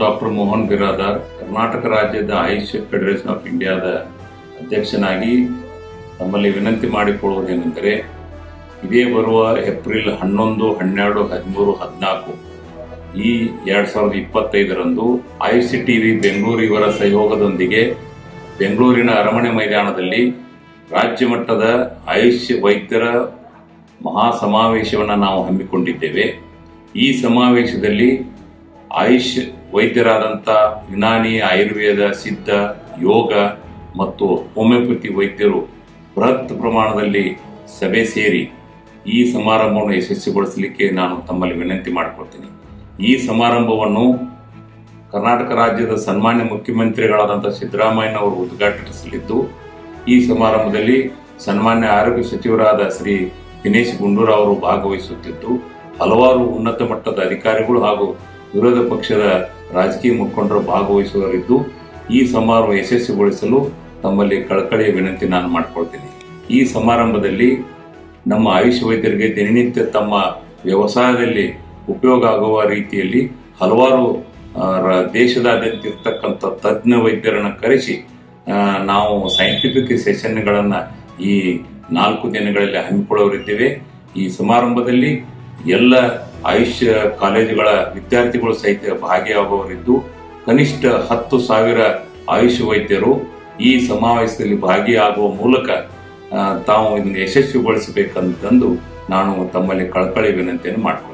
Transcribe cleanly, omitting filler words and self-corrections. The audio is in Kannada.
ಡಾಕ್ಟರ್ ಮೋಹನ್ ಬಿರಾದಾರ್, ಕರ್ನಾಟಕ ರಾಜ್ಯದ ಆಯುಷ್ ಫೆಡರೇಷನ್ ಆಫ್ ಇಂಡಿಯಾದ ಅಧ್ಯಕ್ಷನಾಗಿ ತಮ್ಮಲ್ಲಿ ವಿನಂತಿ ಮಾಡಿಕೊಳ್ಳುವುದೇನೆಂದರೆ, ಇದೇ ಬರುವ ಏಪ್ರಿಲ್ 11, 12, 13, 14 ಈ 2025ರಂದು ಆಯುಷ್ ಟಿವಿ ಬೆಂಗಳೂರು ಇವರ ಸಹಯೋಗದೊಂದಿಗೆ ಬೆಂಗಳೂರಿನ ಅರಮನೆ ಮೈದಾನದಲ್ಲಿ ರಾಜ್ಯ ಮಟ್ಟದ ಆಯುಷ್ ವೈದ್ಯರ ಮಹಾ ಸಮಾವೇಶವನ್ನು ನಾವು ಹಮ್ಮಿಕೊಂಡಿದ್ದೇವೆ. ಈ ಸಮಾವೇಶದಲ್ಲಿ ಆಯುಷ್ ವೈದ್ಯರಾದಂಥ ಯುನಾನಿ, ಆಯುರ್ವೇದ, ಸಿದ್ಧ, ಯೋಗ ಮತ್ತು ಹೋಮಿಯೋಪತಿ ವೈದ್ಯರು ಬೃಹತ್ ಪ್ರಮಾಣದಲ್ಲಿ ಸಭೆ ಸೇರಿ ಈ ಸಮಾರಂಭವನ್ನು ಯಶಸ್ವಿಗೊಳಿಸಲಿಕ್ಕೆ ನಾನು ತಮ್ಮಲ್ಲಿ ವಿನಂತಿ ಮಾಡಿಕೊಳ್ತೀನಿ. ಈ ಸಮಾರಂಭವನ್ನು ಕರ್ನಾಟಕ ರಾಜ್ಯದ ಸನ್ಮಾನ್ಯ ಮುಖ್ಯಮಂತ್ರಿಗಳಾದಂಥ ಸಿದ್ದರಾಮಯ್ಯನವರು ಉದ್ಘಾಟಿಸಲಿದ್ದು, ಈ ಸಮಾರಂಭದಲ್ಲಿ ಸನ್ಮಾನ್ಯ ಆರೋಗ್ಯ ಸಚಿವರಾದ ಶ್ರೀ ದಿನೇಶ್ ಗುಂಡೂರಾವ್ ಅವರು ಭಾಗವಹಿಸುತ್ತಿದ್ದು, ಹಲವಾರು ಉನ್ನತ ಮಟ್ಟದ ಅಧಿಕಾರಿಗಳು ಹಾಗೂ ವಿರೋಧ ಪಕ್ಷದ ರಾಜಕೀಯ ಮುಖಂಡರು ಭಾಗವಹಿಸುವವರಿದ್ದು, ಈ ಸಮಾರಂಭ ಯಶಸ್ವಿಗೊಳಿಸಲು ತಮ್ಮಲ್ಲಿ ಕಳಕಳಿಯ ವಿನಂತಿ ನಾನು ಮಾಡಿಕೊಳ್ತೀನಿ. ಈ ಸಮಾರಂಭದಲ್ಲಿ ನಮ್ಮ ಆಯುಷ್ ವೈದ್ಯರಿಗೆ ದಿನನಿತ್ಯ ತಮ್ಮ ವ್ಯವಸಾಯದಲ್ಲಿ ಉಪಯೋಗ ಆಗುವ ರೀತಿಯಲ್ಲಿ ಹಲವಾರು ದೇಶದಾದ್ಯಂತ ಇರ್ತಕ್ಕಂಥ ತಜ್ಞ ವೈದ್ಯರನ್ನು ಕರೆಸಿ ನಾವು ಸೈಂಟಿಫಿಕ್ ಸೆಷನ್ಗಳನ್ನು ಈ 4 ದಿನಗಳಲ್ಲಿ ಹಮ್ಮಿಕೊಳ್ಳೋರಿದ್ದೇವೆ. ಈ ಸಮಾರಂಭದಲ್ಲಿ ಎಲ್ಲ ಆಯುಷ್ ಕಾಲೇಜುಗಳ ವಿದ್ಯಾರ್ಥಿಗಳು ಸಹಿತ ಭಾಗಿಯಾಗುವವರಿದ್ದು, ಕನಿಷ್ಠ 10,000 ಆಯುಷ್ ವೈದ್ಯರು ಈ ಸಮಾವೇಶದಲ್ಲಿ ಭಾಗಿಯಾಗುವ ಮೂಲಕ ತಾವು ಇದನ್ನು ಯಶಸ್ವಿಗೊಳಿಸಬೇಕಂತಂದು ನಾನು ತಮ್ಮಲ್ಲಿ ಕಳಕಳಿ ವಿನಂತಿಯನ್ನು ಮಾಡಿಕೊಳ್ತೇನೆ.